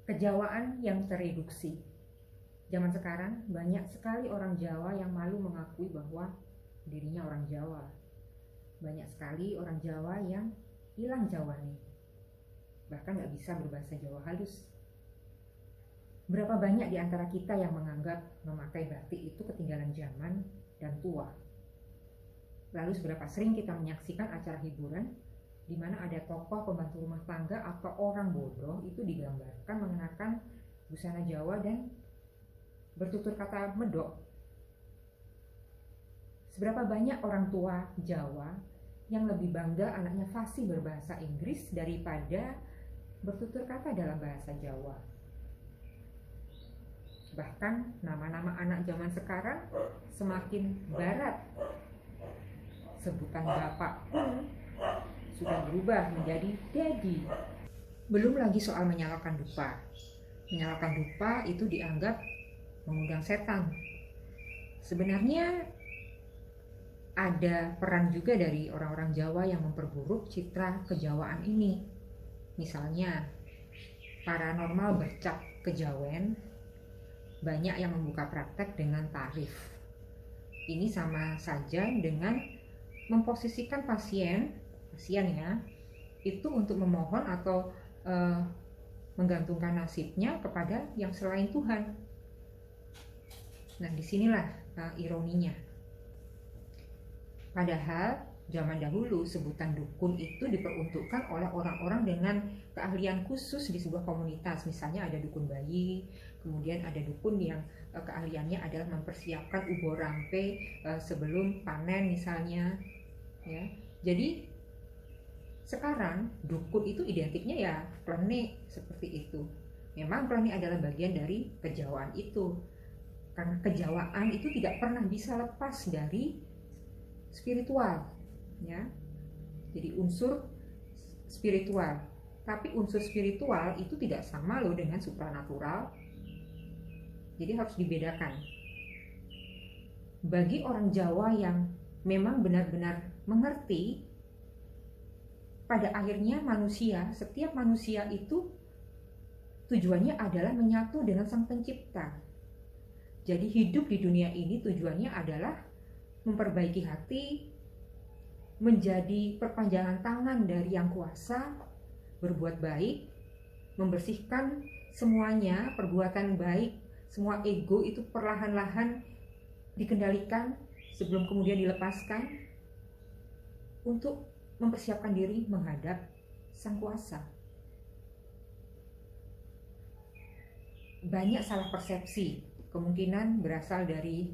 Kejawaan yang tereduksi. Zaman sekarang banyak sekali orang Jawa yang malu mengakui bahwa dirinya orang Jawa. Banyak sekali orang Jawa yang hilang Jawanya, bahkan gak bisa berbahasa Jawa halus. Berapa banyak di antara kita yang menganggap memakai batik itu ketinggalan zaman dan tua. Lalu seberapa sering kita menyaksikan acara hiburan di mana ada tokoh pembantu rumah tangga atau orang bodoh itu digambarkan mengenakan busana Jawa dan bertutur kata medok. Seberapa banyak orang tua Jawa yang lebih bangga anaknya fasih berbahasa Inggris daripada bertutur kata dalam bahasa Jawa. Bahkan nama-nama anak zaman sekarang semakin barat. Sebutan bapak pun sudah berubah menjadi daddy. Belum lagi soal menyalakan dupa. Menyalakan dupa itu dianggap mengundang setan. Sebenarnya ada peran juga dari orang-orang Jawa yang memperburuk citra kejawaan ini. Misalnya, paranormal bercak kejawen, banyak yang membuka praktek dengan tarif. Ini sama saja dengan memposisikan pasien ya, itu untuk memohon atau menggantungkan nasibnya kepada yang selain Tuhan. Nah, disinilah ironinya. Padahal zaman dahulu sebutan dukun itu diperuntukkan oleh orang-orang dengan keahlian khusus di sebuah komunitas. Misalnya ada dukun bayi, kemudian ada dukun yang keahliannya adalah mempersiapkan ubur rampe sebelum panen misalnya. Ya, jadi sekarang dukun itu identiknya ya klenik seperti itu. Memang klenik adalah bagian dari kejawaan itu. Karena kejawaan itu tidak pernah bisa lepas dari spiritual, ya. Jadi unsur spiritual. Tapi unsur spiritual itu tidak sama loh dengan supranatural. Jadi harus dibedakan. Bagi orang Jawa yang memang benar-benar mengerti, pada akhirnya setiap manusia itu tujuannya adalah menyatu dengan Sang Pencipta. Jadi hidup di dunia ini tujuannya adalah memperbaiki hati, menjadi perpanjangan tangan dari Yang Kuasa, berbuat baik, membersihkan semuanya, perbuatan baik, semua ego itu perlahan-lahan dikendalikan sebelum kemudian dilepaskan untuk mempersiapkan diri menghadap Sang Kuasa. Banyak salah persepsi, kemungkinan berasal dari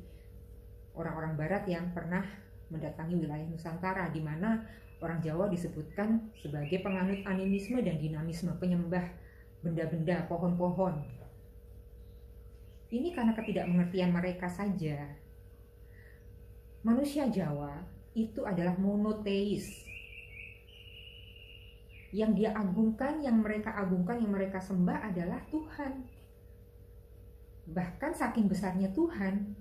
orang-orang barat yang pernah mendatangi wilayah Nusantara, di mana orang Jawa disebutkan sebagai penganut animisme dan dinamisme, penyembah benda-benda, pohon-pohon. Ini karena ketidakmengertian mereka saja. Manusia Jawa itu adalah monoteis. Yang dia agungkan, yang mereka agungkan, yang mereka sembah adalah Tuhan. Bahkan saking besarnya Tuhan,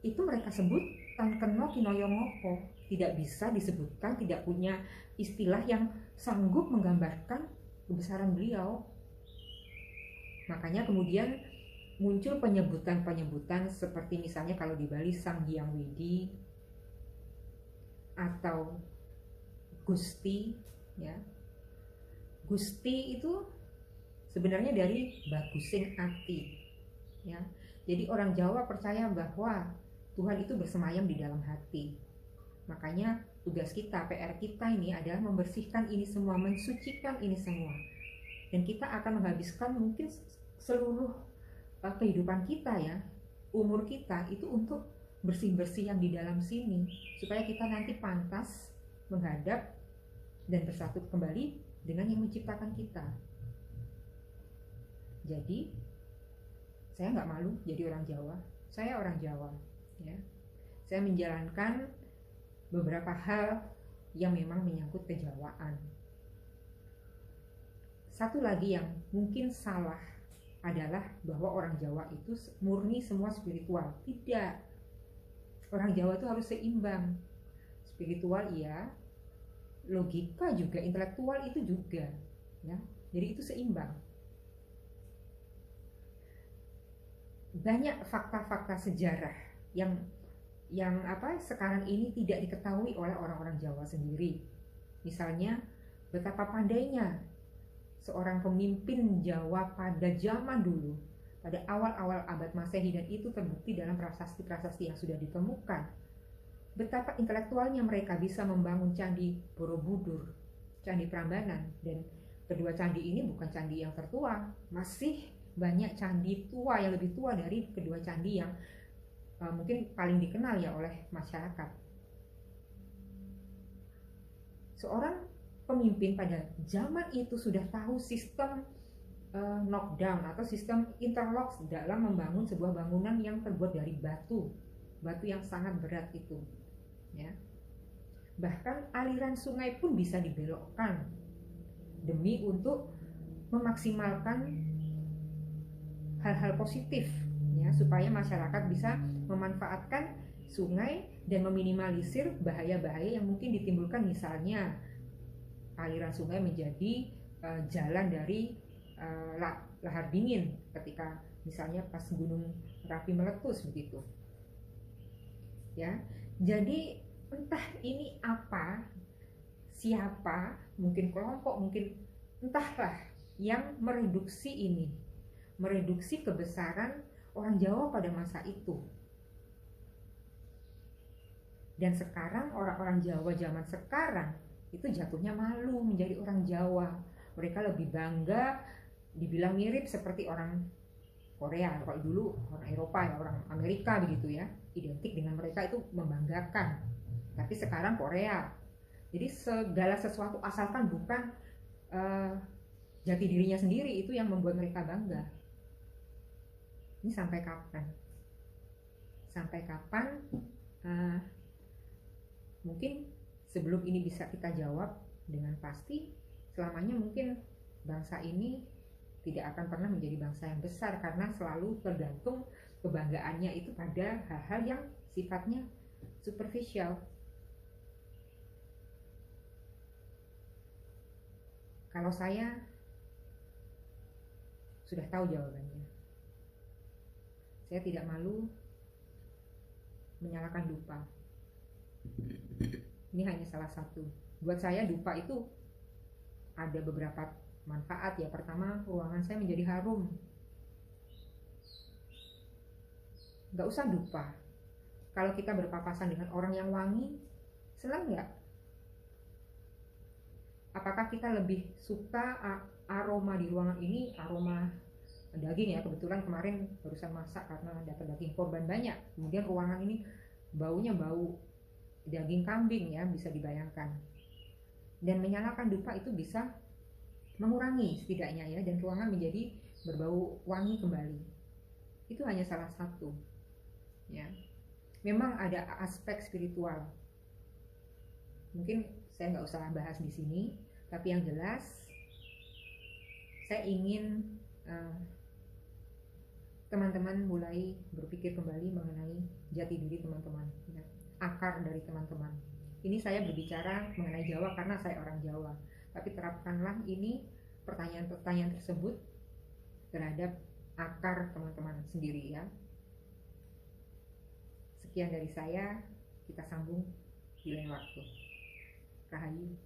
itu mereka sebut tan keno kinoyo ngopo, tidak bisa disebutkan, tidak punya istilah yang sanggup menggambarkan kebesaran beliau. Makanya kemudian muncul penyebutan-penyebutan seperti misalnya kalau di Bali Sang Hyang Widi atau Gusti, ya. Gusti itu sebenarnya dari bagusing ati, ya. Jadi orang Jawa percaya bahwa Tuhan itu bersemayam di dalam hati. Makanya tugas kita, PR kita ini adalah membersihkan ini semua, mensucikan ini semua. Dan kita akan menghabiskan mungkin seluruh kehidupan kita, ya, umur kita itu untuk bersih-bersih yang di dalam sini, supaya kita nanti pantas menghadap dan bersatu kembali dengan yang menciptakan kita. Jadi saya nggak malu jadi orang Jawa. Saya orang Jawa, ya. Saya menjalankan beberapa hal yang memang menyangkut kejawaan. Satu lagi yang mungkin salah adalah bahwa orang Jawa itu murni semua spiritual. Tidak. Orang Jawa itu harus seimbang. Spiritual iya, logika juga, intelektual itu juga, ya. Jadi itu seimbang. banyak fakta-fakta sejarah yang sekarang ini tidak diketahui oleh orang-orang Jawa sendiri. Misalnya betapa pandainya seorang pemimpin Jawa pada zaman dulu, pada awal-awal abad Masehi, dan itu terbukti dalam prasasti-prasasti yang sudah ditemukan. Betapa intelektualnya mereka bisa membangun candi Borobudur, candi Prambanan, dan kedua candi ini bukan candi yang tertua, masih banyak candi tua yang lebih tua dari kedua candi yang mungkin paling dikenal ya oleh masyarakat. Seorang pemimpin pada zaman itu sudah tahu sistem knockdown atau sistem interlock dalam membangun sebuah bangunan yang terbuat dari batu yang sangat berat itu, ya. Bahkan aliran sungai pun bisa dibelokkan demi untuk memaksimalkan hal-hal positif, ya, supaya masyarakat bisa memanfaatkan sungai dan meminimalisir bahaya-bahaya yang mungkin ditimbulkan, misalnya aliran sungai menjadi jalan dari lahar dingin ketika misalnya pas gunung Merapi meletus begitu, ya. Jadi entah ini apa, siapa, mungkin kelompok, mungkin entahlah, yang mereduksi kebesaran orang Jawa pada masa itu. Dan sekarang orang-orang Jawa zaman sekarang itu jatuhnya malu menjadi orang Jawa. Mereka lebih bangga dibilang mirip seperti orang Korea. Kalau dulu orang Eropa ya, orang Amerika begitu ya, identik dengan mereka itu membanggakan. Tapi sekarang Korea. Jadi segala sesuatu asalkan bukan jati dirinya sendiri itu yang membuat mereka bangga. Ini sampai kapan? Sampai kapan? Mungkin sebelum ini bisa kita jawab dengan pasti, selamanya mungkin bangsa ini tidak akan pernah menjadi bangsa yang besar, karena selalu tergantung kebanggaannya itu pada hal-hal yang sifatnya superficial. Kalau saya sudah tahu jawabannya. Saya tidak malu menyalakan dupa. Ini hanya salah satu. Buat saya dupa itu ada beberapa manfaat ya. Pertama, ruangan saya menjadi harum. Gak usah dupa. Kalau kita berpapasan dengan orang yang wangi, senang nggak? Apakah kita lebih suka aroma di ruangan ini, aroma daging ya, kebetulan kemarin barusan masak karena dapat daging korban banyak, kemudian ruangan ini baunya bau daging kambing ya, bisa dibayangkan. Dan menyalakan dupa itu bisa mengurangi setidaknya ya, dan ruangan menjadi berbau wangi kembali. Itu hanya salah satu ya. Memang ada aspek spiritual, mungkin saya nggak usah bahas di sini, tapi yang jelas saya ingin teman-teman mulai berpikir kembali mengenai jati diri teman-teman, ya, akar dari teman-teman. Ini saya berbicara mengenai Jawa karena saya orang Jawa, tapi terapkanlah ini pertanyaan-pertanyaan tersebut terhadap akar teman-teman sendiri ya. Sekian dari saya, kita sambung di lain waktu. Rahayu.